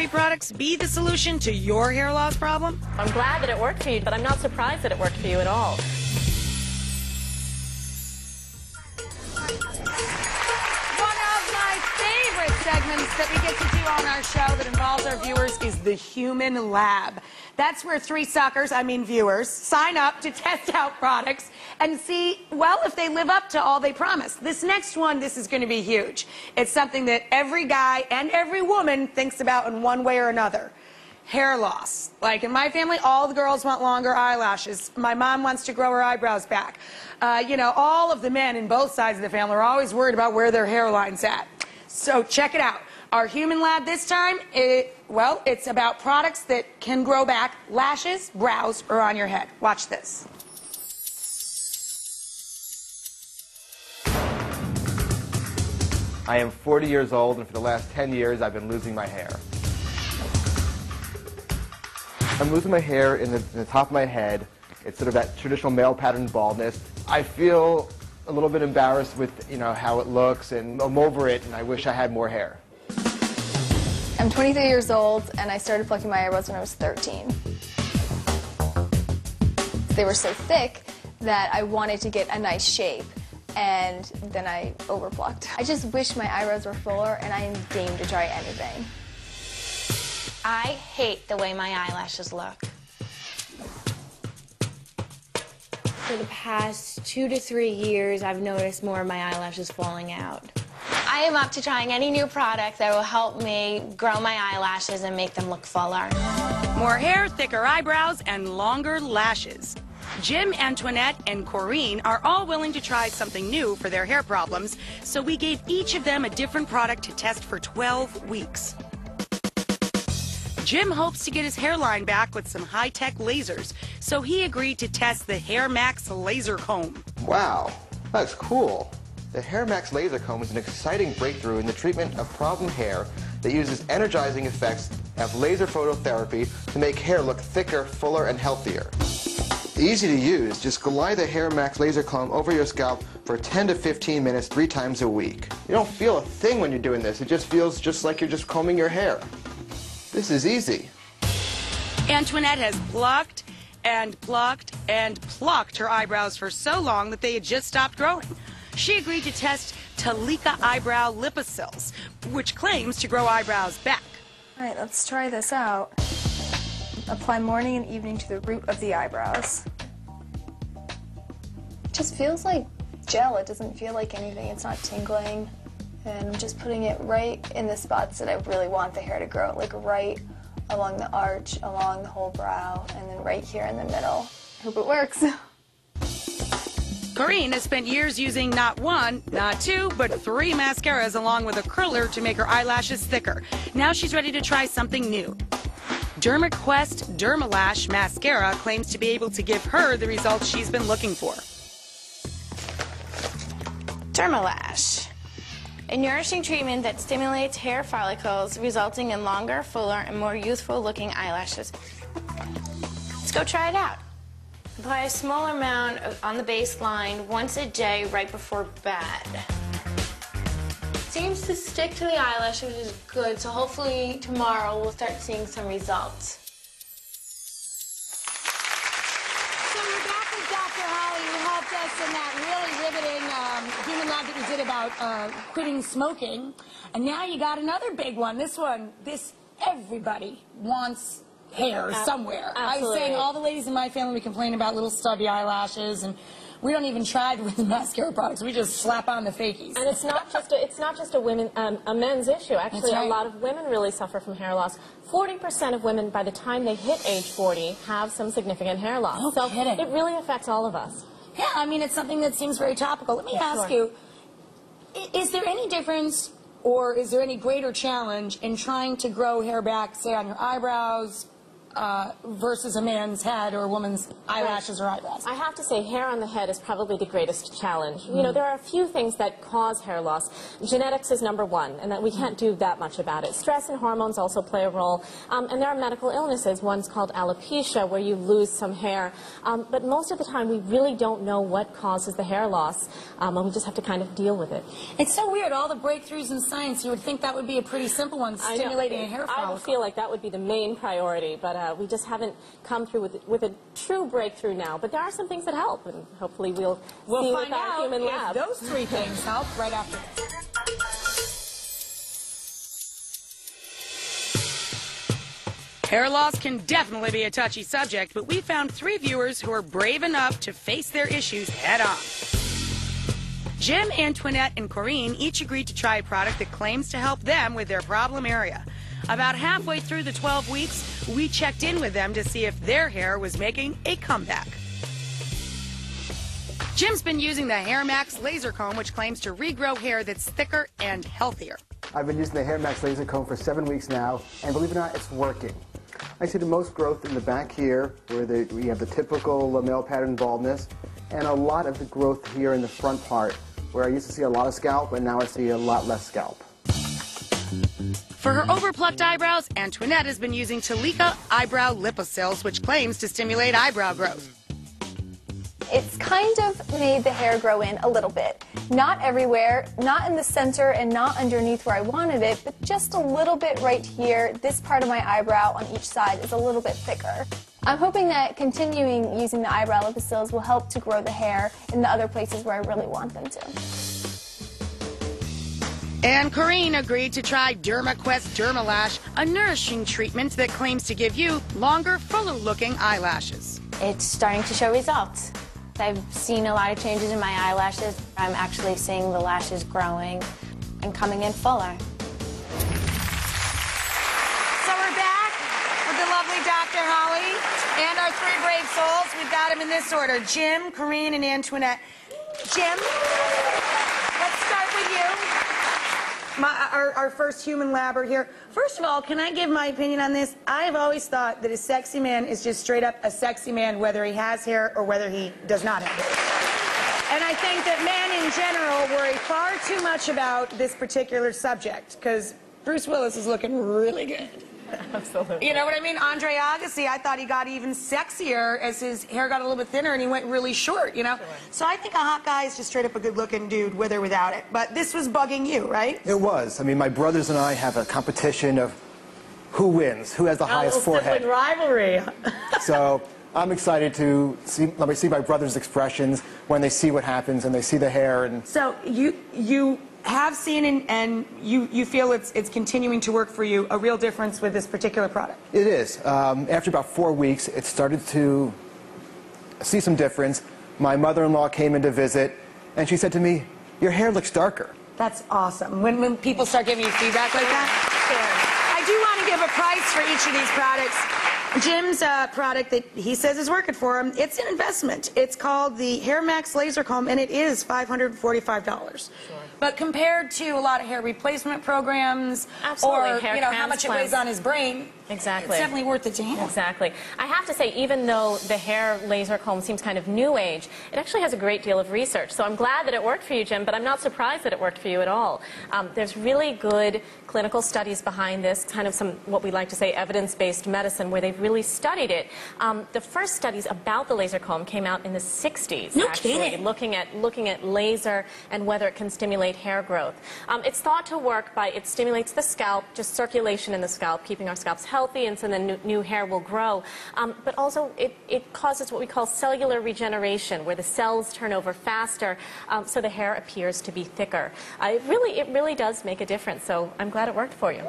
hair-free products be the solution to your hair loss problem? I'm glad that it worked for you, but I'm not surprised that it worked for you at all. Segments that we get to do on our show that involves our viewers is the Human Lab. That's where three suckers, I mean viewers, sign up to test out products and see, well, if they live up to all they promise. This next one, this is going to be huge. It's something that every guy and every woman thinks about in one way or another. Hair loss. Like in my family, all the girls want longer eyelashes. My mom wants to grow her eyebrows back. You know, all of the men in both sides of the family are always worried about where their hairline's at. So check it out. Our Human Lab this time, it's about products that can grow back lashes, brows, or on your head. Watch this. I am 40 years old, and for the last 10 years, I've been losing my hair. I'm losing my hair in the top of my head. It's sort of that traditional male pattern baldness. I feel a little bit embarrassed with, how it looks, and I'm over it, and I wish I had more hair. I'm 23 years old, and I started plucking my eyebrows when I was 13. They were so thick that I wanted to get a nice shape, and then I overplucked. I just wish my eyebrows were fuller, and I am game to try anything. I hate the way my eyelashes look. For the past 2 to 3 years, I've noticed more of my eyelashes falling out. I am up to trying any new product that will help me grow my eyelashes and make them look fuller. More hair, thicker eyebrows, and longer lashes. Jim, Antoinette, and Corinne are all willing to try something new for their hair problems, so we gave each of them a different product to test for 12 weeks. Jim hopes to get his hairline back with some high-tech lasers, so he agreed to test the HairMax LaserComb. Wow, that's cool. The HairMax LaserComb is an exciting breakthrough in the treatment of problem hair that uses energizing effects of laser phototherapy to make hair look thicker, fuller, and healthier. Easy to use, just glide the HairMax LaserComb over your scalp for 10 to 15 minutes 3 times a week. You don't feel a thing when you're doing this. It just feels just like you're just combing your hair. This is easy. Antoinette has plucked and plucked and plucked her eyebrows for so long that they had just stopped growing. She agreed to test Talika Eyebrow Lipocyls, which claims to grow eyebrows back. All right, let's try this out. Apply morning and evening to the root of the eyebrows. It just feels like gel. It doesn't feel like anything. It's not tingling. And I'm just putting it right in the spots that I really want the hair to grow, like right along the arch, along the whole brow, and then right here in the middle. Hope it works. Corinne has spent years using not 1, not 2, but 3 mascaras along with a curler to make her eyelashes thicker. Now she's ready to try something new. DermaQuest Dermalash Mascara claims to be able to give her the results she's been looking for. Dermalash. A nourishing treatment that stimulates hair follicles, resulting in longer, fuller, and more youthful-looking eyelashes. Let's go try it out. Apply a small amount on the baseline once a day right before bed. Seems to stick to the eyelash, which is good, so hopefully tomorrow we'll start seeing some results. So we're back with Dr. Holly, who helped us in that really riveting Human Lab that we did about quitting smoking. And now you got another big one. This everybody wants hair somewhere. Absolutely. I was saying all the ladies in my family complain about little stubby eyelashes, and we don't even try with the mascara products. We just slap on the fakies. And it's not just a men's issue. Actually, Right. A lot of women really suffer from hair loss. 40% of women, by the time they hit age 40, have some significant hair loss. No so kidding. it really affects all of us. Yeah, I mean, it's something that seems very topical. Let me ask you, is there any difference or is there any greater challenge in trying to grow hair back, say, on your eyebrows, versus a man's head or a woman's eyelashes or eyebrows? I have to say, hair on the head is probably the greatest challenge. You know, there are a few things that cause hair loss. Genetics is number one, and that we can't do that much about it. Stress and hormones also play a role. And there are medical illnesses. One's called alopecia, where you lose some hair. But most of the time, we really don't know what causes the hair loss, and we just have to kind of deal with it. It's so weird. All the breakthroughs in science, you would think that would be a pretty simple one, stimulating a hair follicle. I would feel like that would be the main priority, but we just haven't come through with a true breakthrough now. But there are some things that help, and hopefully we'll see with our human lab. Those three things help right after this. Hair loss can definitely be a touchy subject, but we found 3 viewers who are brave enough to face their issues head on. Jim, Antoinette, and Corinne each agreed to try a product that claims to help them with their problem area. About halfway through the 12 weeks, we checked in with them to see if their hair was making a comeback. Jim's been using the HairMax LaserComb, which claims to regrow hair that's thicker and healthier. I've been using the HairMax LaserComb for 7 weeks now, and believe it or not, it's working. I see the most growth in the back here, where we have the typical male pattern baldness, and a lot of the growth here in the front part, where I used to see a lot of scalp, and now I see a lot less scalp. For her overplucked eyebrows, Antoinette has been using Talika Eyebrow Lipocyls, which claims to stimulate eyebrow growth. It's kind of made the hair grow in a little bit. Not everywhere, not in the center, and not underneath where I wanted it, but just a little bit right here. This part of my eyebrow on each side is a little bit thicker. I'm hoping that continuing using the eyebrow lipocyls will help to grow the hair in the other places where I really want them to. And Corinne agreed to try DermaQuest Dermalash, a nourishing treatment that claims to give you longer, fuller-looking eyelashes. It's starting to show results. I've seen a lot of changes in my eyelashes. I'm actually seeing the lashes growing and coming in fuller. So we're back with the lovely Dr. Holly and our 3 brave souls. We've got them in this order: Jim, Corinne, and Antoinette. Jim, let's start with you. Our first human labber here. First of all, can I give my opinion on this? I've always thought that a sexy man is just straight up a sexy man, whether he has hair or whether he does not have hair. And I think that men in general worry far too much about this particular subject, because Bruce Willis is looking really good. Absolutely. You know what I mean? Andre Agassi, I thought he got even sexier as his hair got a little bit thinner and he went really short, you know? Sure. So I think a hot guy is just straight up a good-looking dude, with or without it. But this was bugging you, right? It was. I mean, my brothers and I have a competition of who wins, who has the highest forehead. Rivalry. So I'm excited to see my brothers' expressions when they see what happens and they see the hair. And so you have seen and you feel it's continuing to work for you, a real difference with this particular product? It is. After about 4 weeks, it started to see some difference. My mother-in-law came in to visit, and she said to me, "Your hair looks darker." That's awesome. When people start giving you feedback like that? Sure. I do want to give a price for each of these products. Jim's product that he says is working for him, it's an investment. It's called the HairMax LaserComb, and it is $545. Sure. But compared to a lot of hair replacement programs, absolutely, or hair how much it weighs on his brain, exactly, it's definitely worth it to him. Exactly. I have to say, even though the hair laser comb seems kind of new age, it actually has a great deal of research. So I'm glad that it worked for you, Jim, but I'm not surprised that it worked for you at all. There's really good clinical studies behind this, kind of some, what we like to say, evidence-based medicine, where they've really studied it. The first studies about the laser comb came out in the 60s. No actually, kidding. Looking at laser and whether it can stimulate hair growth. It's thought to work by, it stimulates the scalp, just circulation in the scalp, keeping our scalps healthy, and so then new hair will grow. But also it causes what we call cellular regeneration, where the cells turn over faster, so the hair appears to be thicker. It really does make a difference, so I'm glad it worked for you.